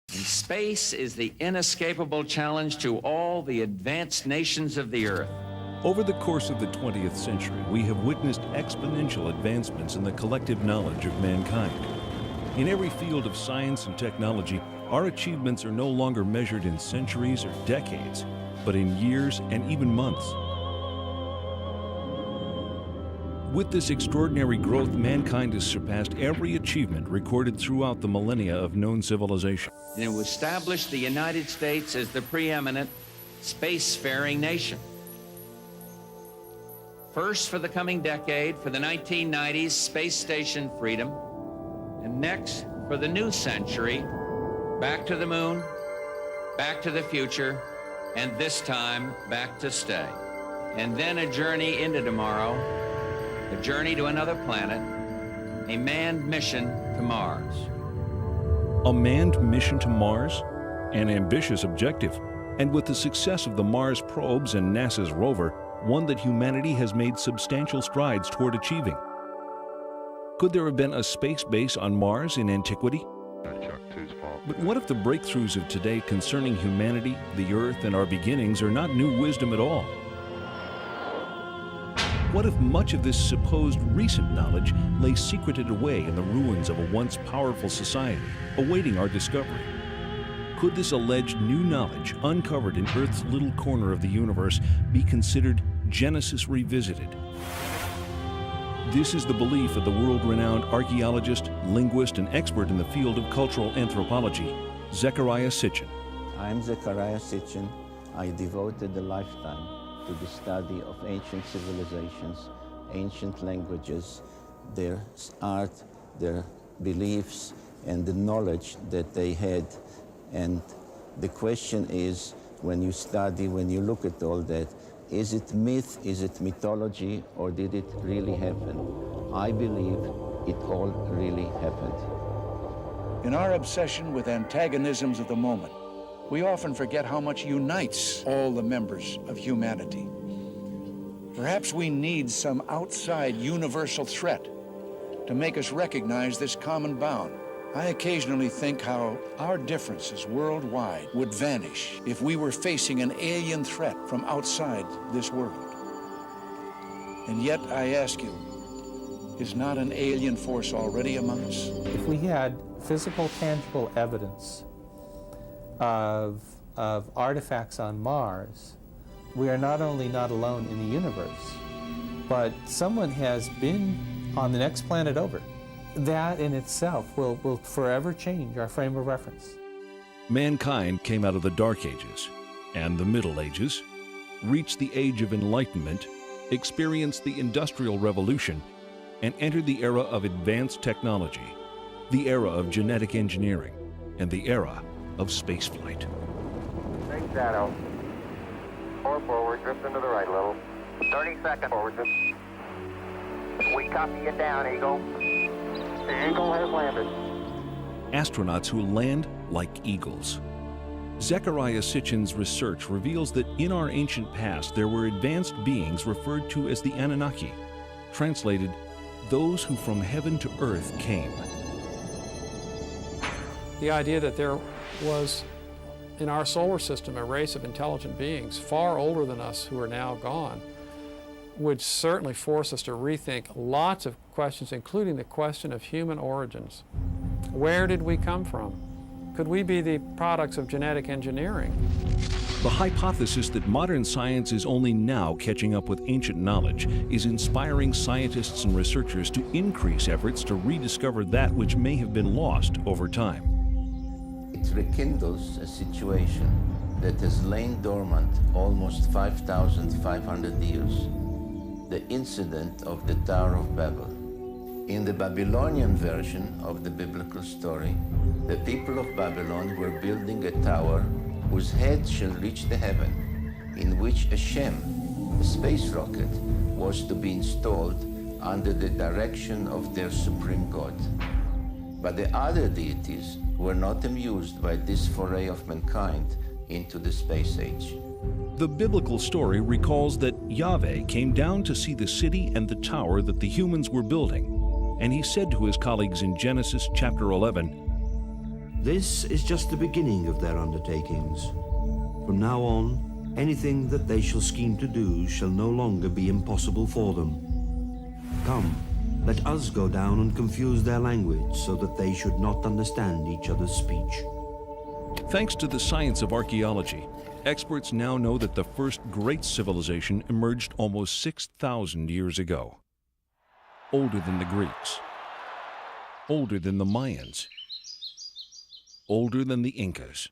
Space is the inescapable challenge to all the advanced nations of the Earth. Over the course of the 20th century, we have witnessed exponential advancements in the collective knowledge of mankind. In every field of science and technology, our achievements are no longer measured in centuries or decades, but in years and even months. With this extraordinary growth, mankind has surpassed every achievement recorded throughout the millennia of known civilization. And it established the United States as the preeminent spacefaring nation. First for the coming decade, for the 1990s, space station freedom, and next for the new century, back to the moon, back to the future, and this time back to stay. And then a journey into tomorrow, a journey to another planet, a manned mission to Mars. A manned mission to Mars? An ambitious objective, and with the success of the Mars probes and NASA's rover, one that humanity has made substantial strides toward achieving. Could there have been a space base on Mars in antiquity? But what if the breakthroughs of today concerning humanity, the Earth, and our beginnings are not new wisdom at all? What if much of this supposed recent knowledge lay secreted away in the ruins of a once powerful society, awaiting our discovery? Could this alleged new knowledge, uncovered in Earth's little corner of the universe, be considered Genesis revisited? This is the belief of the world-renowned archaeologist, linguist, and expert in the field of cultural anthropology, Zecharia Sitchin. I'm Zecharia Sitchin. I devoted a lifetime to the study of ancient civilizations, ancient languages, their art, their beliefs, and the knowledge that they had. And the question is, when you study, when you look at all that, is it myth, is it mythology, or did it really happen? I believe it all really happened. In our obsession with antagonisms of the moment, we often forget how much unites all the members of humanity. Perhaps we need some outside universal threat to make us recognize this common bound. I occasionally think how our differences worldwide would vanish if we were facing an alien threat from outside this world. And yet, I ask you, is not an alien force already among us? If we had physical, tangible evidence of artifacts on Mars, we are not only not alone in the universe, but someone has been on the next planet over. That in itself will forever change our frame of reference. Mankind came out of the Dark Ages and the Middle Ages, reached the Age of Enlightenment, experienced the Industrial Revolution, and entered the era of advanced technology, the era of genetic engineering, and the era of spaceflight. Big shadow. 4 forward, drift into the right a little. 30 seconds forward, drift. We copy you down, Eagle. The Eagle has landed. Astronauts who land like eagles. Zecharia Sitchin's research reveals that in our ancient past there were advanced beings referred to as the Anunnaki, translated, those who from heaven to earth came. The idea that there was in our solar system a race of intelligent beings far older than us who are now gone would certainly force us to rethink lots of questions, including the question of human origins. Where did we come from? Could we be the products of genetic engineering? The hypothesis that modern science is only now catching up with ancient knowledge is inspiring scientists and researchers to increase efforts to rediscover that which may have been lost over time. It rekindles a situation that has lain dormant almost 5,500 years. The incident of the Tower of Babel. In the Babylonian version of the biblical story, the people of Babylon were building a tower whose head shall reach the heaven, in which a Shem, a space rocket, was to be installed under the direction of their supreme god. But the other deities were not amused by this foray of mankind into the space age. The biblical story recalls that Yahweh came down to see the city and the tower that the humans were building, and he said to his colleagues in Genesis chapter 11, "This is just the beginning of their undertakings. From now on, anything that they shall scheme to do shall no longer be impossible for them. Come, let us go down and confuse their language so that they should not understand each other's speech." Thanks to the science of archaeology, experts now know that the first great civilization emerged almost 6,000 years ago. Older than the Greeks, older than the Mayans, older than the Incas.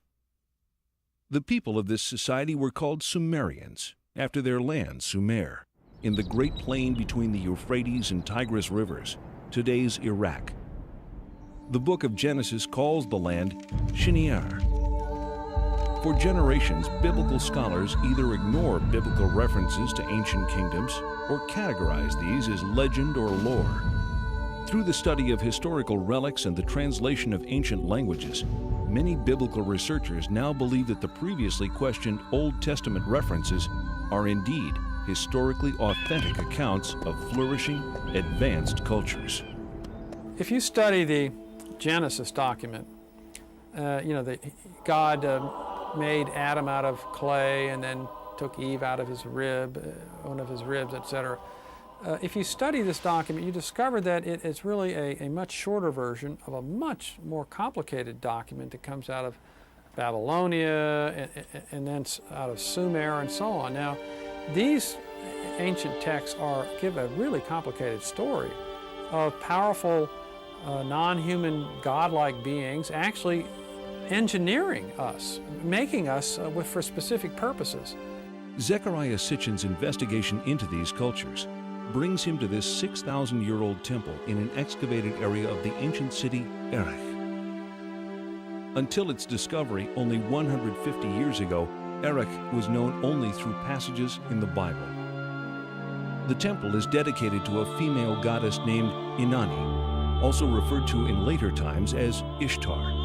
The people of this society were called Sumerians, after their land, Sumer, in the Great Plain between the Euphrates and Tigris rivers, today's Iraq. The book of Genesis calls the land Shinear. For generations, biblical scholars either ignore biblical references to ancient kingdoms or categorize these as legend or lore. Through the study of historical relics and the translation of ancient languages, many biblical researchers now believe that the previously questioned Old Testament references are indeed historically authentic accounts of flourishing, advanced cultures. If you study the Genesis document, God made Adam out of clay and then took Eve out of his rib, one of his ribs, etc. If you study this document, you discover that it's really a much shorter version of a much more complicated document that comes out of Babylonia and then out of Sumer and so on. Now, these ancient texts give a really complicated story of powerful, non-human, godlike beings actually engineering us, making us for specific purposes. Zecharia Sitchin's investigation into these cultures brings him to this 6,000-year-old temple in an excavated area of the ancient city Erech. Until its discovery only 150 years ago, Erech was known only through passages in the Bible. The temple is dedicated to a female goddess named Inanni, also referred to in later times as Ishtar.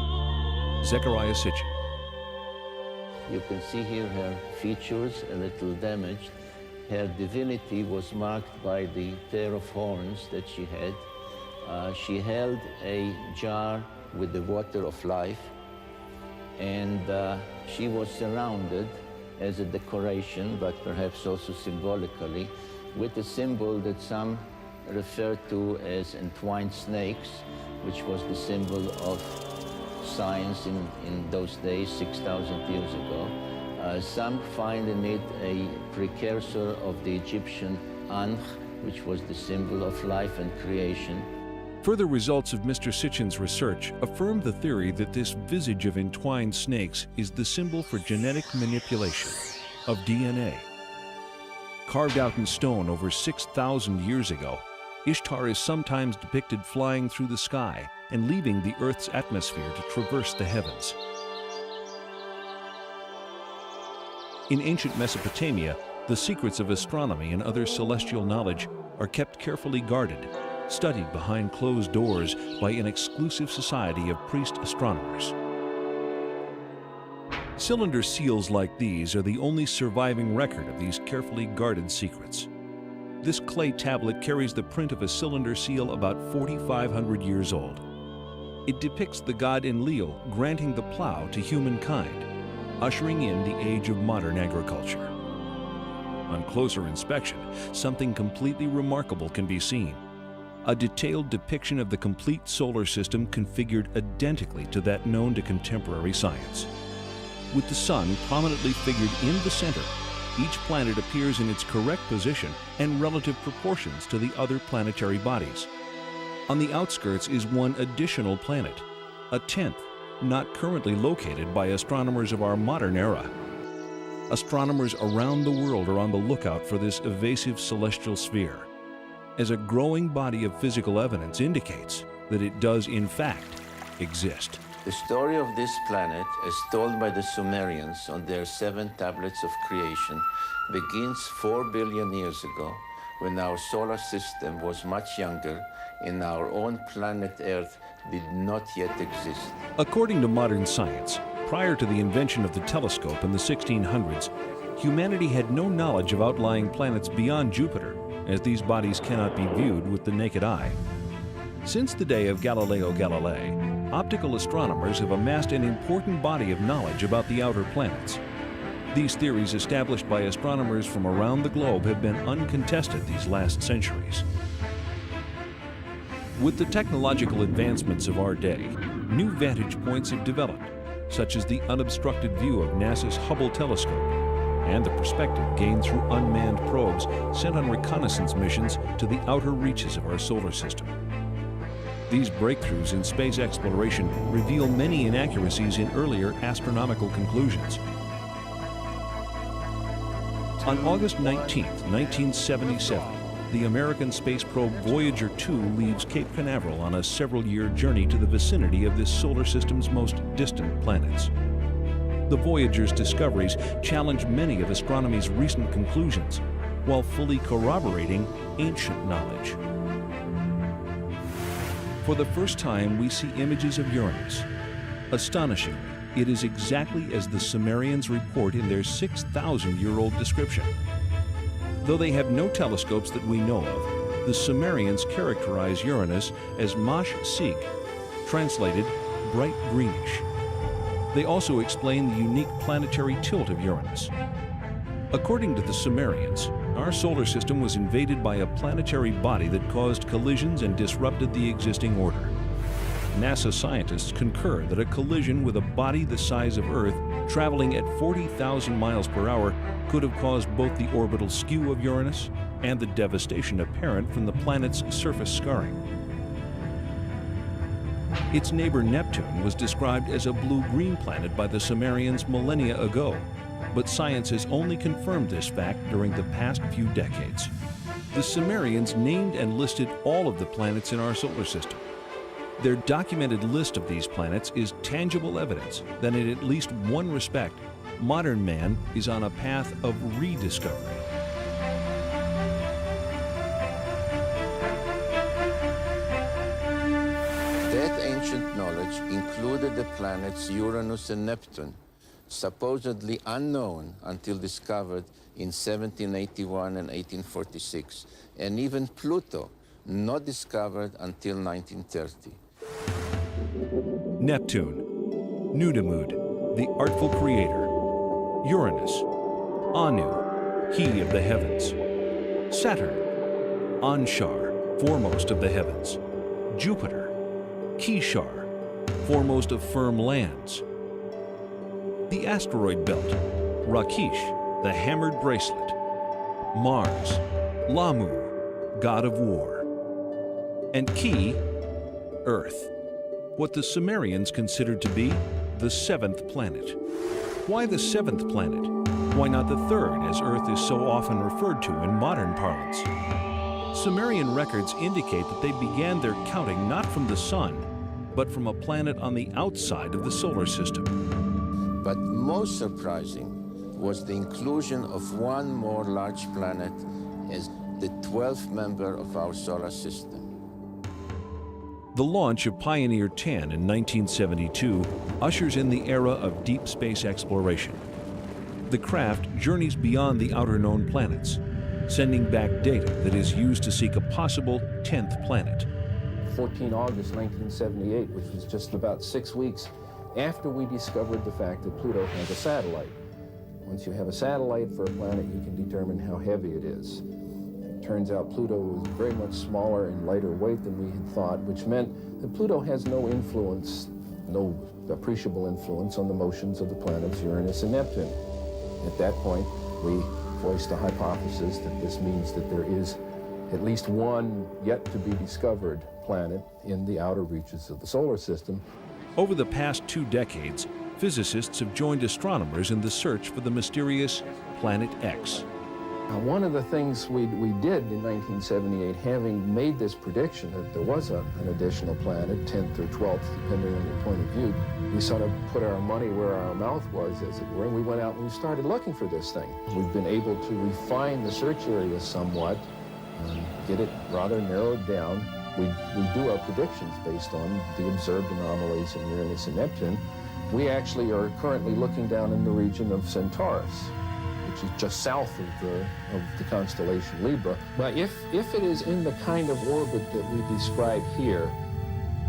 Zecharia Sitchin. You can see here her features a little damaged. Her divinity was marked by the pair of horns that she had. She held a jar with the water of life, and she was surrounded as a decoration, but perhaps also symbolically, with a symbol that some refer to as entwined snakes, which was the symbol of science in those days, 6,000 years ago. Some find in it a precursor of the Egyptian Ankh, which was the symbol of life and creation. Further results of Mr. Sitchin's research affirm the theory that this visage of entwined snakes is the symbol for genetic manipulation of DNA. Carved out in stone over 6,000 years ago, Ishtar is sometimes depicted flying through the sky and leaving the Earth's atmosphere to traverse the heavens. In ancient Mesopotamia, the secrets of astronomy and other celestial knowledge are kept carefully guarded, studied behind closed doors by an exclusive society of priest astronomers. Cylinder seals like these are the only surviving record of these carefully guarded secrets. This clay tablet carries the print of a cylinder seal about 4,500 years old. It depicts the god Enlil granting the plow to humankind, ushering in the age of modern agriculture. On closer inspection, something completely remarkable can be seen: a detailed depiction of the complete solar system configured identically to that known to contemporary science. With the sun prominently figured in the center, each planet appears in its correct position and relative proportions to the other planetary bodies. On the outskirts is one additional planet, a 10th, not currently located by astronomers of our modern era. Astronomers around the world are on the lookout for this evasive celestial sphere, as a growing body of physical evidence indicates that it does in fact exist. The story of this planet, as told by the Sumerians on their 7 tablets of creation, begins 4 billion years ago, when our solar system was much younger and our own planet Earth did not yet exist. According to modern science, prior to the invention of the telescope in the 1600s, humanity had no knowledge of outlying planets beyond Jupiter, as these bodies cannot be viewed with the naked eye. Since the day of Galileo Galilei, optical astronomers have amassed an important body of knowledge about the outer planets. These theories established by astronomers from around the globe have been uncontested these last centuries. With the technological advancements of our day, new vantage points have developed, such as the unobstructed view of NASA's Hubble telescope and the perspective gained through unmanned probes sent on reconnaissance missions to the outer reaches of our solar system. These breakthroughs in space exploration reveal many inaccuracies in earlier astronomical conclusions. On August 19, 1977, the American space probe Voyager 2 leaves Cape Canaveral on a several-year journey to the vicinity of this solar system's most distant planets. The Voyager's discoveries challenge many of astronomy's recent conclusions, while fully corroborating ancient knowledge. For the first time, we see images of Uranus. Astonishingly, it is exactly as the Sumerians report in their 6,000-year-old description. Though they have no telescopes that we know of, the Sumerians characterize Uranus as Mash Sig, translated bright greenish. They also explain the unique planetary tilt of Uranus. According to the Sumerians, our solar system was invaded by a planetary body that caused collisions and disrupted the existing order. NASA scientists concur that a collision with a body the size of Earth, traveling at 40,000 miles per hour, could have caused both the orbital skew of Uranus and the devastation apparent from the planet's surface scarring. Its neighbor Neptune was described as a blue-green planet by the Sumerians millennia ago, but science has only confirmed this fact during the past few decades. The Sumerians named and listed all of the planets in our solar system. Their documented list of these planets is tangible evidence that in at least one respect, modern man is on a path of rediscovery. That ancient knowledge included the planets Uranus and Neptune, supposedly unknown until discovered in 1781 and 1846, and even Pluto, not discovered until 1930. Neptune, Nudimmud, the artful creator. Uranus, Anu, he of the heavens. Saturn, Anshar, foremost of the heavens. Jupiter, Kishar, foremost of firm lands. The asteroid belt, Rakish, the hammered bracelet. Mars, Lamu, god of war. And Ki, Earth, what the Sumerians considered to be the seventh planet. Why the seventh planet? Why not the third, as Earth is so often referred to in modern parlance? Sumerian records indicate that they began their counting not from the sun, but from a planet on the outside of the solar system. But most surprising was the inclusion of one more large planet as the 12th member of our solar system. The launch of Pioneer 10 in 1972 ushers in the era of deep space exploration. The craft journeys beyond the outer known planets, sending back data that is used to seek a possible 10th planet. 14 August 1978, which was just about 6 weeks after we discovered the fact that Pluto has a satellite. Once you have a satellite for a planet, you can determine how heavy it is. It turns out Pluto was very much smaller and lighter weight than we had thought, which meant that Pluto has no influence, no appreciable influence on the motions of the planets Uranus and Neptune. At that point, we voiced the hypothesis that this means that there is at least one yet to be discovered planet in the outer reaches of the solar system. Over the past 2 decades, physicists have joined astronomers in the search for the mysterious Planet X. One of the things we did in 1978, having made this prediction that there was an additional planet, 10th or 12th, depending on your point of view, we sort of put our money where our mouth was, as it were, and we went out and we started looking for this thing. We've been able to refine the search area somewhat, get it rather narrowed down. We do our predictions based on the observed anomalies in Uranus and Neptune. We actually are currently looking down in the region of Centaurus, which is just south of the constellation Libra. But if it is in the kind of orbit that we describe here,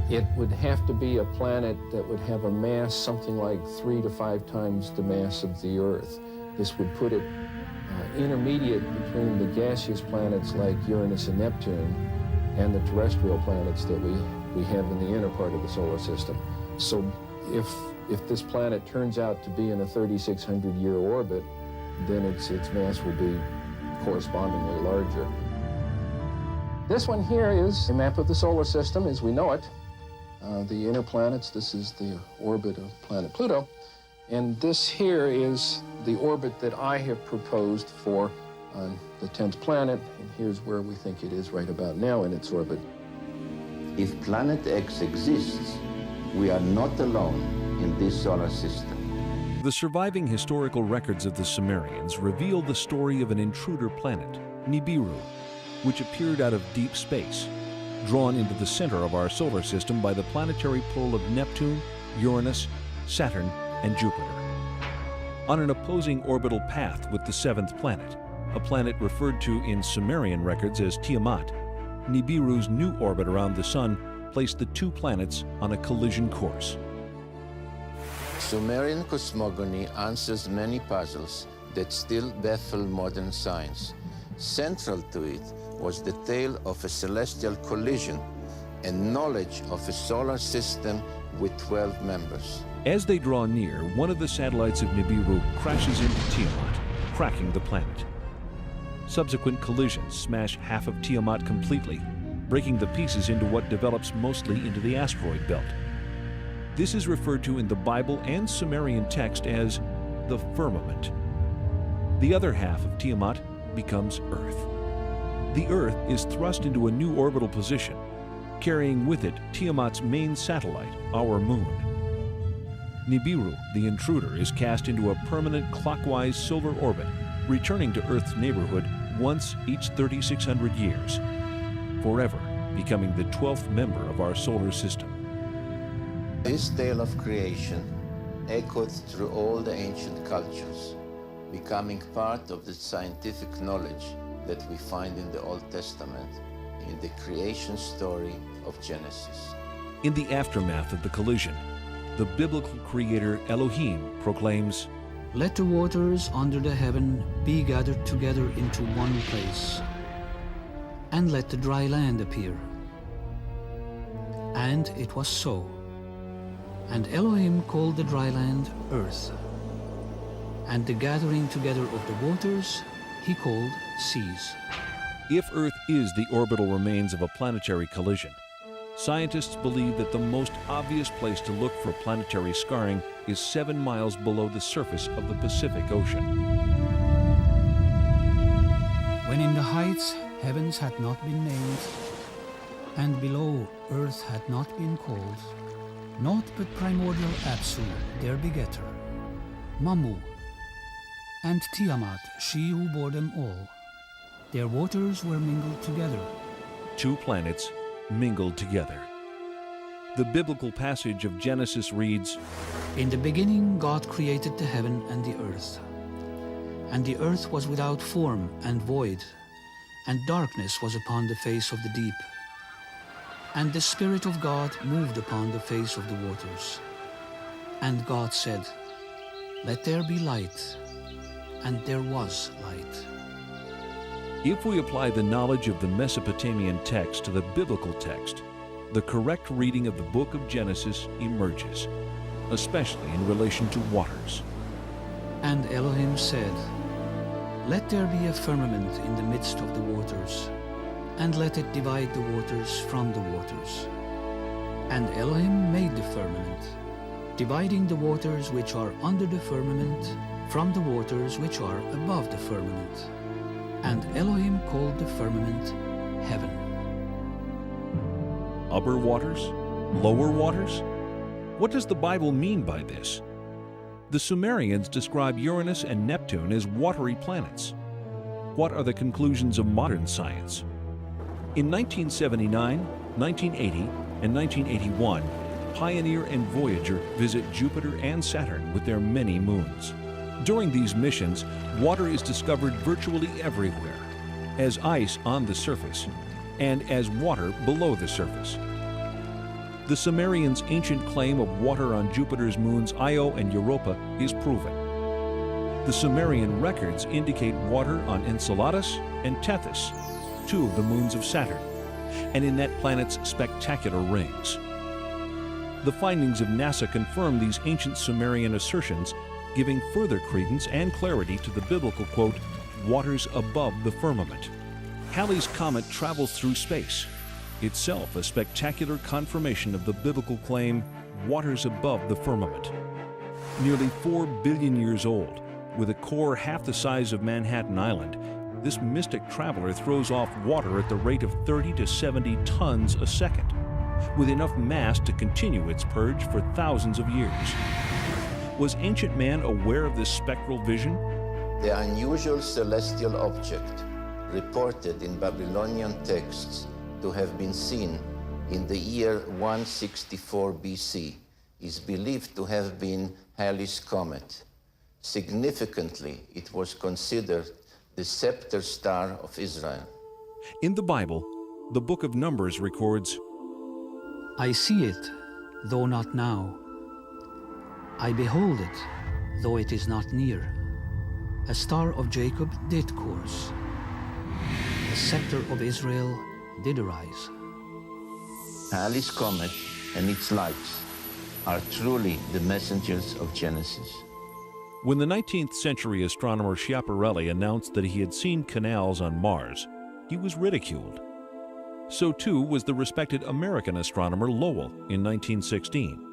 it would have to be a planet that would have a mass something like 3 to 5 times the mass of the Earth. This would put it intermediate between the gaseous planets like Uranus and Neptune and the terrestrial planets that we have in the inner part of the solar system. So if this planet turns out to be in a 3,600-year orbit, then its mass will be correspondingly larger. This one here is a map of the solar system as we know it. The inner planets, this is the orbit of planet Pluto. And this here is the orbit that I have proposed for the 10th planet. And here's where we think it is right about now in its orbit. If Planet X exists, we are not alone in this solar system. The surviving historical records of the Sumerians reveal the story of an intruder planet, Nibiru, which appeared out of deep space, drawn into the center of our solar system by the planetary pull of Neptune, Uranus, Saturn, and Jupiter. On an opposing orbital path with the 7th planet, a planet referred to in Sumerian records as Tiamat, Nibiru's new orbit around the Sun placed the two planets on a collision course. Sumerian cosmogony answers many puzzles that still baffle modern science. Central to it was the tale of a celestial collision and knowledge of a solar system with 12 members. As they draw near, one of the satellites of Nibiru crashes into Tiamat, cracking the planet. Subsequent collisions smash half of Tiamat completely, breaking the pieces into what develops mostly into the asteroid belt. This is referred to in the Bible and Sumerian text as the firmament. The other half of Tiamat becomes Earth. The Earth is thrust into a new orbital position, carrying with it Tiamat's main satellite, our moon. Nibiru, the intruder, is cast into a permanent clockwise solar orbit, returning to Earth's neighborhood once each 3,600 years, forever becoming the 12th member of our solar system. This tale of creation echoed through all the ancient cultures, becoming part of the scientific knowledge that we find in the Old Testament, in the creation story of Genesis. In the aftermath of the collision, the biblical creator Elohim proclaims, "Let the waters under the heaven be gathered together into one place, and let the dry land appear." And it was so. And Elohim called the dry land earth, and the gathering together of the waters he called seas. if Earth is the orbital remains of a planetary collision, scientists believe that the most obvious place to look for planetary scarring is 7 miles below the surface of the Pacific Ocean. When in the heights heavens had not been named, and below earth had not been called, naught but primordial Apsu, their begetter, Mamu, and Tiamat, she who bore them all. Their waters were mingled together. 2 planets mingled together. The biblical passage of Genesis reads, In the beginning God created the heaven and the earth. And the earth was without form and void, and darkness was upon the face of the deep. And the Spirit of God moved upon the face of the waters. And God said, Let there be light. And there was light. If we apply the knowledge of the Mesopotamian text to the biblical text, the correct reading of the book of Genesis emerges, especially in relation to waters. And Elohim said, Let there be a firmament in the midst of the waters, and let it divide the waters from the waters. And Elohim made the firmament, dividing the waters which are under the firmament from the waters which are above the firmament. And Elohim called the firmament heaven. Upper waters? Lower waters? What does the Bible mean by this? The Sumerians describe Uranus and Neptune as watery planets. What are the conclusions of modern science? In 1979, 1980, and 1981, Pioneer and Voyager visit Jupiter and Saturn with their many moons. During these missions, water is discovered virtually everywhere, as ice on the surface and as water below the surface. The Sumerians' ancient claim of water on Jupiter's moons Io and Europa is proven. The Sumerian records indicate water on Enceladus and Tethys, two of the moons of Saturn, and in that planet's spectacular rings. The findings of NASA confirm these ancient Sumerian assertions, giving further credence and clarity to the biblical quote, "waters above the firmament." Halley's Comet travels through space, itself a spectacular confirmation of the biblical claim, "waters above the firmament." Nearly 4 billion years old, with a core half the size of Manhattan Island, this mystic traveler throws off water at the rate of 30 to 70 tons a second, with enough mass to continue its purge for thousands of years. Was ancient man aware of this spectral vision? The unusual celestial object, reported in Babylonian texts to have been seen in the year 164 BC, is believed to have been Halley's Comet. Significantly, it was considered the scepter star of Israel. In the Bible, the book of Numbers records, I see it, though not now. I behold it, though it is not near. A star of Jacob did course. The scepter of Israel did arise. Halley's Comet and its lights are truly the messengers of Genesis. when the 19th century astronomer Schiaparelli announced that he had seen canals on Mars, he was ridiculed. So too was the respected American astronomer Lowell in 1916.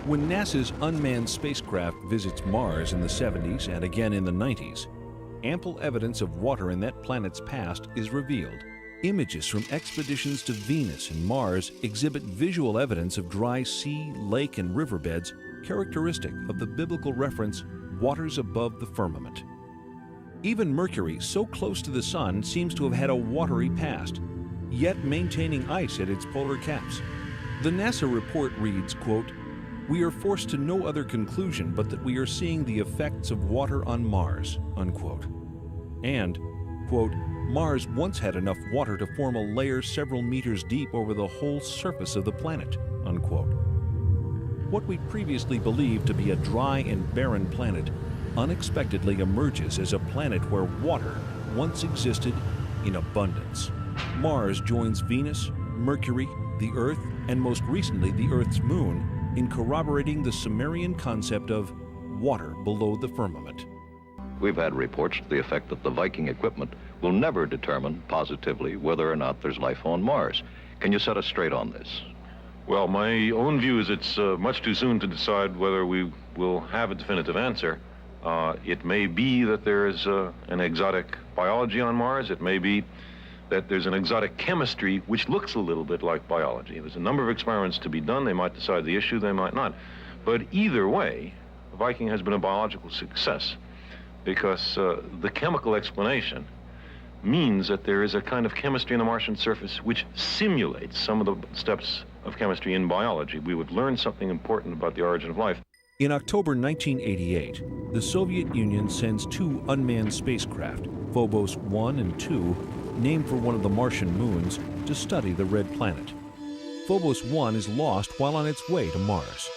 When NASA's unmanned spacecraft visits Mars in the 70s and again in the 90s, ample evidence of water in that planet's past is revealed. Images from expeditions to Venus and Mars exhibit visual evidence of dry sea, lake, and riverbeds characteristic of the biblical reference, waters above the firmament. Even Mercury, so close to the Sun, seems to have had a watery past, yet maintaining ice at its polar caps. The NASA report reads, quote, "We are forced to no other conclusion but that we are seeing the effects of water on Mars," unquote. And, quote, "Mars once had enough water to form a layer several meters deep over the whole surface of the planet," unquote. What we previously believed to be a dry and barren planet unexpectedly emerges as a planet where water once existed in abundance. Mars joins Venus, Mercury, the Earth, and most recently the Earth's moon in corroborating the Sumerian concept of water below the firmament. We've had reports to the effect that the Viking equipment will never determine positively whether or not there's life on Mars. Can you set us straight on this? Well, my own view is it's much too soon to decide whether we will have a definitive answer. It may be that there is an exotic biology on Mars. It may be that there's an exotic chemistry which looks a little bit like biology. There's a number of experiments to be done. They might decide the issue, they might not. But either way, Viking has been a biological success because the chemical explanation means that there is a kind of chemistry on the Martian surface which simulates some of the steps of chemistry in biology. We would learn something important about the origin of life. In October 1988, the Soviet Union sends two unmanned spacecraft, Phobos 1 and 2, named for one of the Martian moons, to study the red planet. Phobos 1 is lost while on its way to Mars.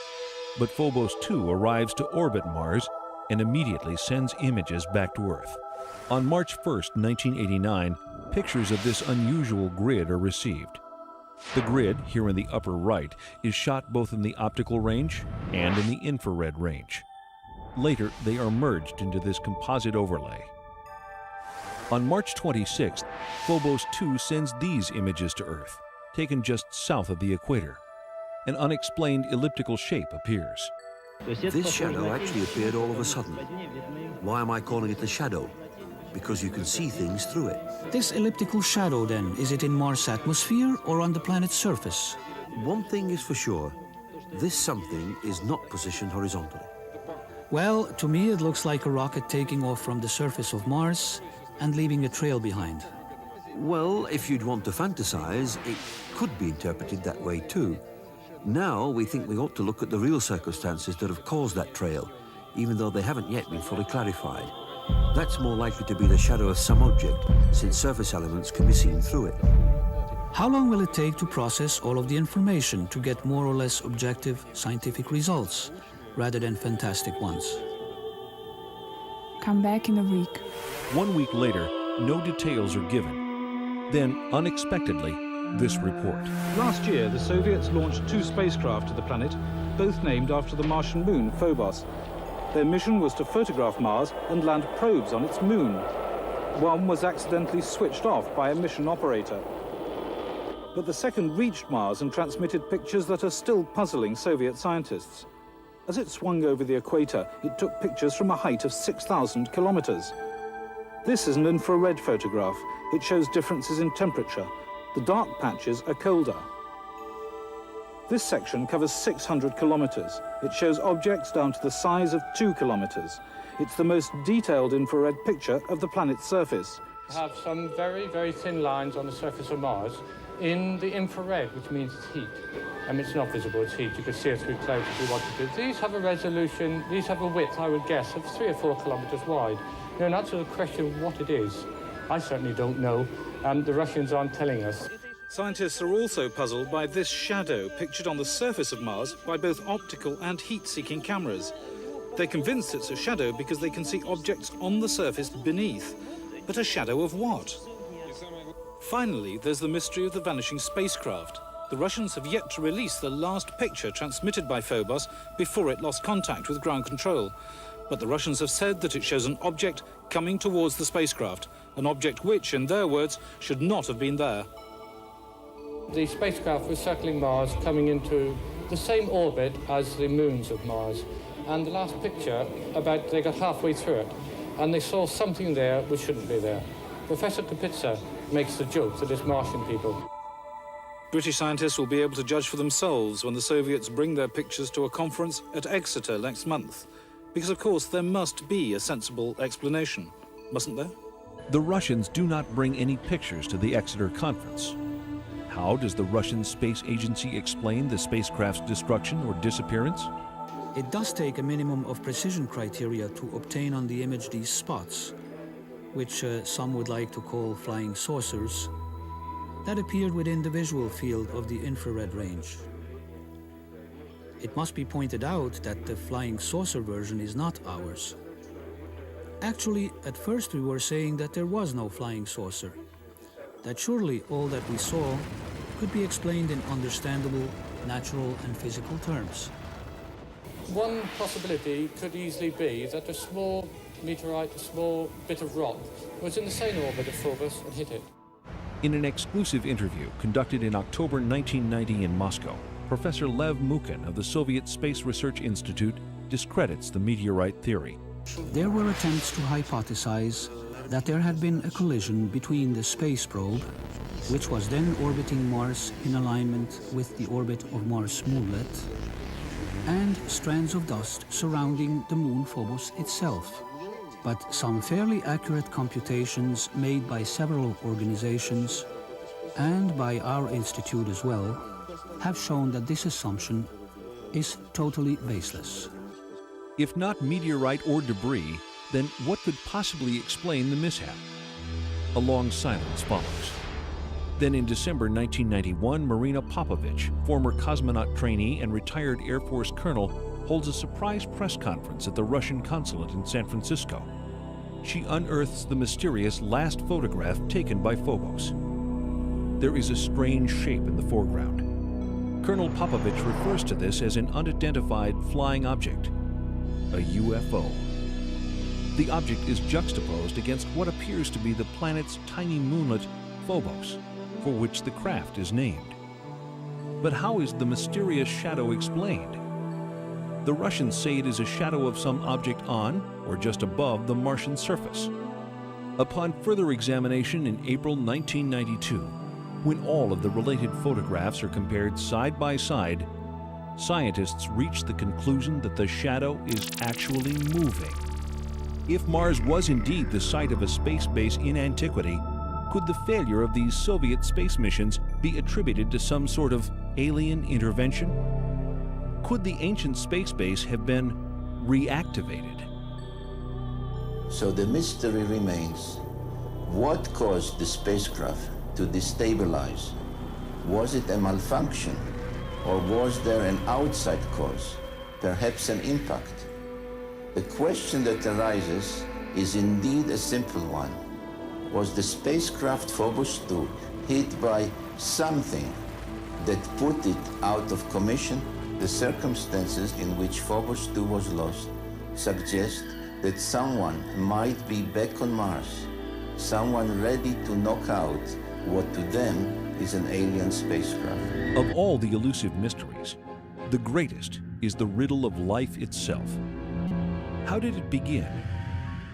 But Phobos 2 arrives to orbit Mars and immediately sends images back to Earth. On March 1, 1989, pictures of this unusual grid are received. The grid, here in the upper right, is shot both in the optical range and in the infrared range. Later, they are merged into this composite overlay. On March 26th, Phobos 2 sends these images to Earth, taken just south of the equator. An unexplained elliptical shape appears. This shadow actually appeared all of a sudden. Why am I calling it a shadow? Because you can see things through it. This elliptical shadow, then, is it in Mars' atmosphere or on the planet's surface? One thing is for sure, this something is not positioned horizontally. Well, to me it looks like a rocket taking off from the surface of Mars and leaving a trail behind. Well, if you'd want to fantasize, it could be interpreted that way too. Now we think we ought to look at the real circumstances that have caused that trail, even though they haven't yet been fully clarified. That's more likely to be the shadow of some object, since surface elements can be seen through it. How long will it take to process all of the information to get more or less objective scientific results, rather than fantastic ones? Come back in a week. 1 week later, no details are given. Then, unexpectedly, this report. Last year, the Soviets launched 2 spacecraft to the planet, both named after the Martian moon, Phobos. Their mission was to photograph Mars and land probes on its moon. One was accidentally switched off by a mission operator. But the second reached Mars and transmitted pictures that are still puzzling Soviet scientists. As it swung over the equator, it took pictures from a height of 6,000 kilometers. This is an infrared photograph. It shows differences in temperature. The dark patches are colder. This section covers 600 kilometers. It shows objects down to the size of 2 kilometers. It's the most detailed infrared picture of the planet's surface. We have some very, very thin lines on the surface of Mars in the infrared, which means it's heat. It's not visible, it's heat. You can see it through clouds if you want to. These have a resolution, these have a width, I would guess, of 3 or 4 kilometers wide. Now, in answer to the question of what it is, I certainly don't know. The Russians aren't telling us. Scientists are also puzzled by this shadow pictured on the surface of Mars by both optical and heat-seeking cameras. They're convinced it's a shadow because they can see objects on the surface beneath. But a shadow of what? Finally, there's the mystery of the vanishing spacecraft. The Russians have yet to release the last picture transmitted by Phobos before it lost contact with ground control. But the Russians have said that it shows an object coming towards the spacecraft, an object which, in their words, should not have been there. The spacecraft was circling Mars, coming into the same orbit as the moons of Mars. And the last picture, they got halfway through it, and they saw something there which shouldn't be there. Professor Kapitsa makes the joke that it's Martian people. British scientists will be able to judge for themselves when the Soviets bring their pictures to a conference at Exeter next month. Because, of course, there must be a sensible explanation, mustn't there? The Russians do not bring any pictures to the Exeter conference. How does the Russian Space Agency explain the spacecraft's destruction or disappearance? It does take a minimum of precision criteria to obtain on the image these spots, which some would like to call flying saucers, that appeared within the visual field of the infrared range. It must be pointed out that the flying saucer version is not ours. Actually, at first we were saying that there was no flying saucer, that surely all that we saw could be explained in understandable, natural and physical terms. One possibility could easily be that a small meteorite, a small bit of rock, was in the same orbit of Phobos and hit it. In an exclusive interview conducted in October 1990 in Moscow, Professor Lev Mukhin of the Soviet Space Research Institute discredits the meteorite theory. There were attempts to hypothesize that there had been a collision between the space probe, which was then orbiting Mars in alignment with the orbit of Mars' moonlet, and strands of dust surrounding the moon Phobos itself. But some fairly accurate computations made by several organizations, and by our institute as well, have shown that this assumption is totally baseless. If not meteorite or debris, then what could possibly explain the mishap? A long silence follows. Then in December 1991, Marina Popovich, former cosmonaut trainee and retired Air Force colonel, holds a surprise press conference at the Russian consulate in San Francisco. She unearths the mysterious last photograph taken by Phobos. There is a strange shape in the foreground. Colonel Popovich refers to this as an unidentified flying object, a UFO. The object is juxtaposed against what appears to be the planet's tiny moonlet, Phobos, for which the craft is named. But how is the mysterious shadow explained? The Russians say it is a shadow of some object on or just above the Martian surface. Upon further examination in April 1992, when all of the related photographs are compared side by side, scientists reach the conclusion that the shadow is actually moving. If Mars was indeed the site of a space base in antiquity, Could the failure of these Soviet space missions be attributed to some sort of alien intervention? Could the ancient space base have been reactivated? So the mystery remains. What caused the spacecraft to destabilize? Was it a malfunction? Or was there an outside cause? Perhaps an impact? The question that arises is indeed a simple one. Was the spacecraft Phobos 2 hit by something that put it out of commission? The circumstances in which Phobos 2 was lost suggest that someone might be back on Mars, someone ready to knock out what to them is an alien spacecraft. Of all the elusive mysteries, the greatest is the riddle of life itself. How did it begin?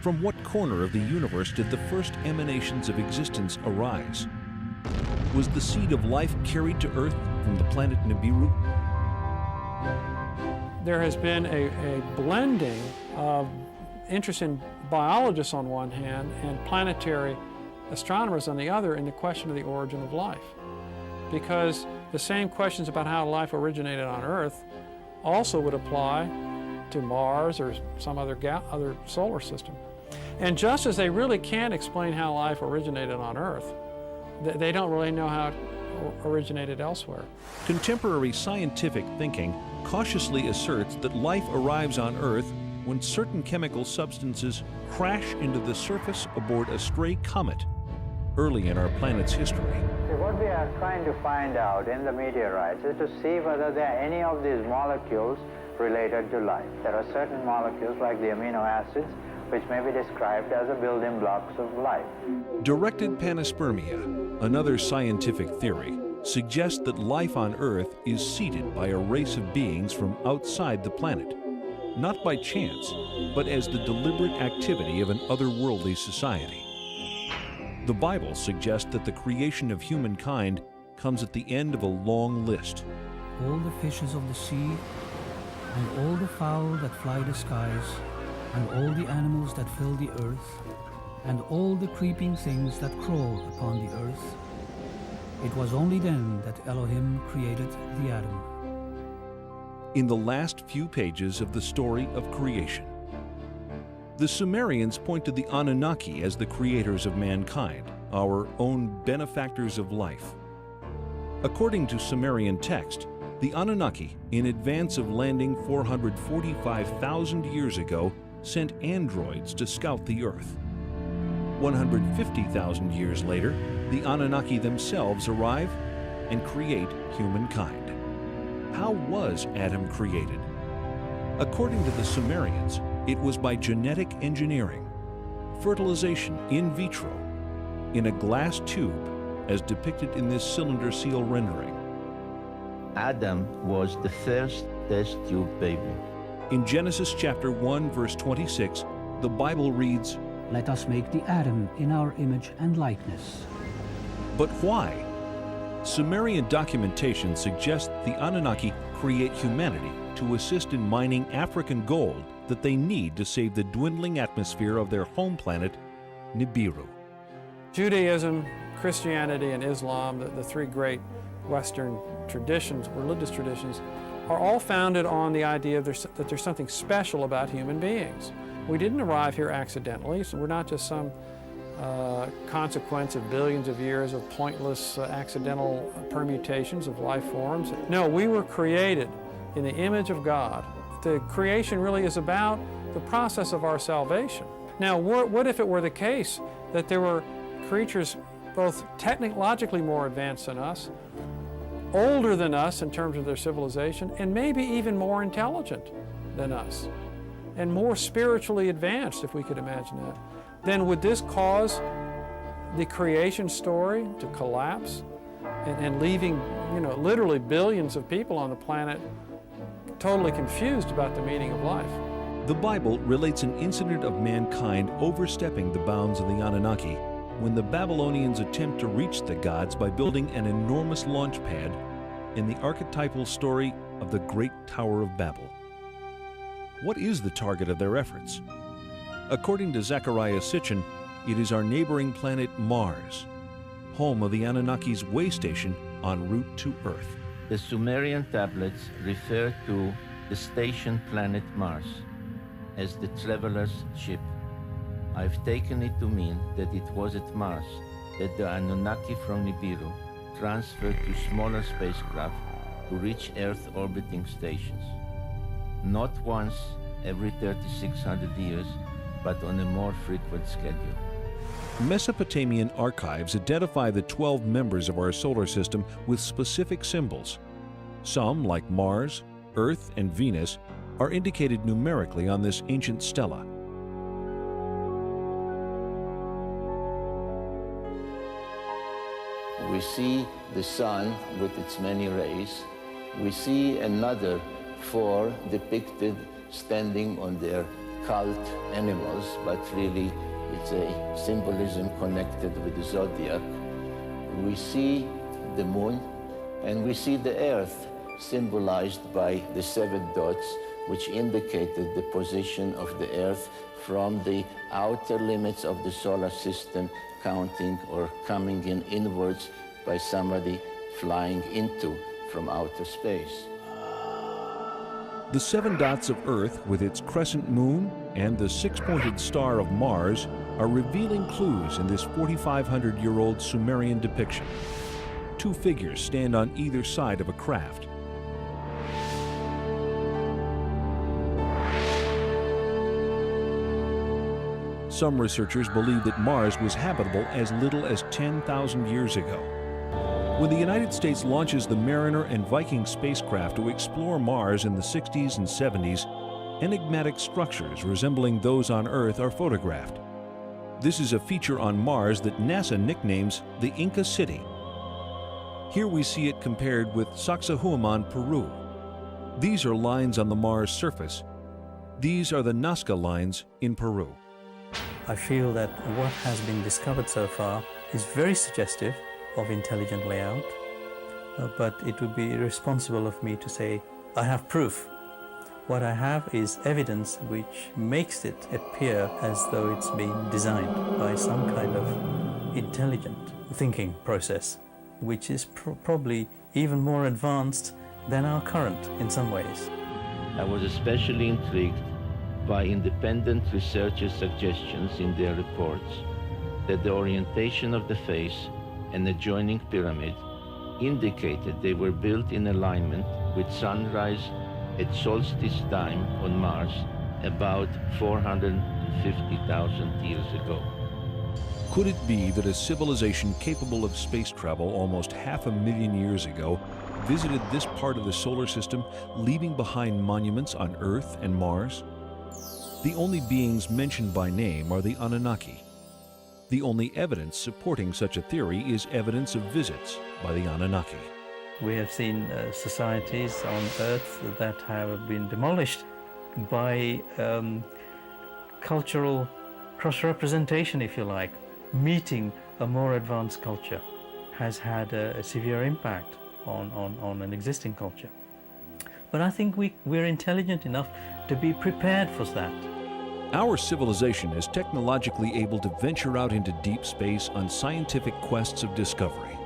From what corner of the universe did the first emanations of existence arise? Was the seed of life carried to Earth from the planet Nibiru? There has been a blending of interest in biologists on one hand and planetary astronomers on the other in the question of the origin of life. Because the same questions about how life originated on Earth also would apply to Mars or some other solar system. And just as they really can't explain how life originated on Earth, they don't really know how it originated elsewhere. Contemporary scientific thinking cautiously asserts that life arrives on Earth when certain chemical substances crash into the surface aboard a stray comet early in our planet's history. What we are trying to find out in the meteorites is to see whether there are any of these molecules related to life. There are certain molecules, like the amino acids, which may be described as the building blocks of life. Directed panspermia, another scientific theory, suggests that life on Earth is seeded by a race of beings from outside the planet, not by chance, but as the deliberate activity of an otherworldly society. The Bible suggests that the creation of humankind comes at the end of a long list. All the fishes of the sea, and all the fowl that fly the skies, and all the animals that fill the earth, and all the creeping things that crawl upon the earth. It was only then that Elohim created the atom. In the last few pages of the story of creation, the Sumerians point to the Anunnaki as the creators of mankind, our own benefactors of life. According to Sumerian text, the Anunnaki, in advance of landing 445,000 years ago, sent androids to scout the Earth. 150,000 years later, the Anunnaki themselves arrive and create humankind. How was Adam created? According to the Sumerians, it was by genetic engineering, fertilization in vitro, in a glass tube, as depicted in this cylinder seal rendering. Adam was the first test tube baby. In Genesis chapter 1, verse 26, the Bible reads, "Let us make the atom in our image and likeness." But why? Sumerian documentation suggests the Anunnaki create humanity to assist in mining African gold that they need to save the dwindling atmosphere of their home planet, Nibiru. Judaism, Christianity, and Islam, the three great Western traditions, religious traditions, are all founded on the idea that there's something special about human beings. We didn't arrive here accidentally, so we're not just some consequence of billions of years of pointless accidental permutations of life forms. No, we were created in the image of God. The creation really is about the process of our salvation. Now, what if it were the case that there were creatures both technologically more advanced than us, older than us in terms of their civilization, and maybe even more intelligent than us, and more spiritually advanced, if we could imagine that? Then would this cause the creation story to collapse and leaving, literally billions of people on the planet totally confused about the meaning of life? The Bible relates an incident of mankind overstepping the bounds of the Anunnaki when the Babylonians attempt to reach the gods by building an enormous launch pad in the archetypal story of the Great Tower of Babel. What is the target of their efforts? According to Zecharia Sitchin, it is our neighboring planet Mars, home of the Anunnaki's way station en route to Earth. The Sumerian tablets refer to the station planet Mars as the traveler's ship. I've taken it to mean that it was at Mars that the Anunnaki from Nibiru transferred to smaller spacecraft to reach Earth orbiting stations. Not once every 3,600 years, but on a more frequent schedule. Mesopotamian archives identify the 12 members of our solar system with specific symbols. Some, like Mars, Earth, and Venus, are indicated numerically on this ancient stela. We see the sun with its many rays. We see another 4 depicted standing on their cult animals, but really it's a symbolism connected with the zodiac. We see the moon, and we see the earth symbolized by the 7 dots, which indicated the position of the earth from the outer limits of the solar system, counting or coming in inwards by somebody flying into from outer space. The 7 dots of Earth with its crescent moon and the 6-pointed star of Mars are revealing clues in this 4,500-year-old Sumerian depiction. 2 figures stand on either side of a craft. Some researchers believe that Mars was habitable as little as 10,000 years ago. When the United States launches the Mariner and Viking spacecraft to explore Mars in the 60s and 70s, enigmatic structures resembling those on Earth are photographed. This is a feature on Mars that NASA nicknames the Inca City. Here we see it compared with Sacsayhuaman, Peru. These are lines on the Mars surface. These are the Nazca lines in Peru. I feel that what has been discovered so far is very suggestive of intelligent layout, but it would be irresponsible of me to say, I have proof. What I have is evidence which makes it appear as though it's been designed by some kind of intelligent thinking process, which is probably even more advanced than our current in some ways. I was especially intrigued by independent researchers' suggestions in their reports that the orientation of the face and adjoining pyramid indicated they were built in alignment with sunrise at solstice time on Mars about 450,000 years ago. Could it be that a civilization capable of space travel almost 500,000 years ago visited this part of the solar system, leaving behind monuments on Earth and Mars? The only beings mentioned by name are the Anunnaki. The only evidence supporting such a theory is evidence of visits by the Anunnaki. We have seen societies on Earth that have been demolished by cultural cross-representation, if you like. Meeting a more advanced culture has had a severe impact on an existing culture. But I think we're intelligent enough to be prepared for that. Our civilization is technologically able to venture out into deep space on scientific quests of discovery.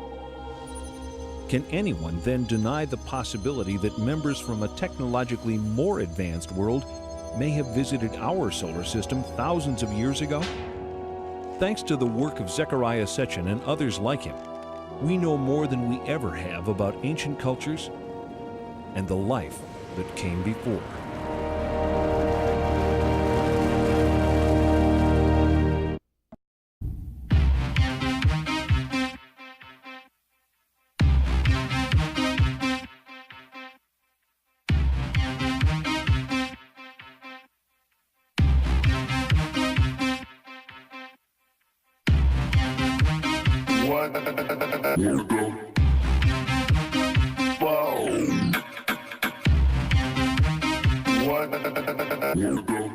Can anyone then deny the possibility that members from a technologically more advanced world may have visited our solar system thousands of years ago? Thanks to the work of Zecharia Sitchin and others like him, we know more than we ever have about ancient cultures and the life that came before. Wow.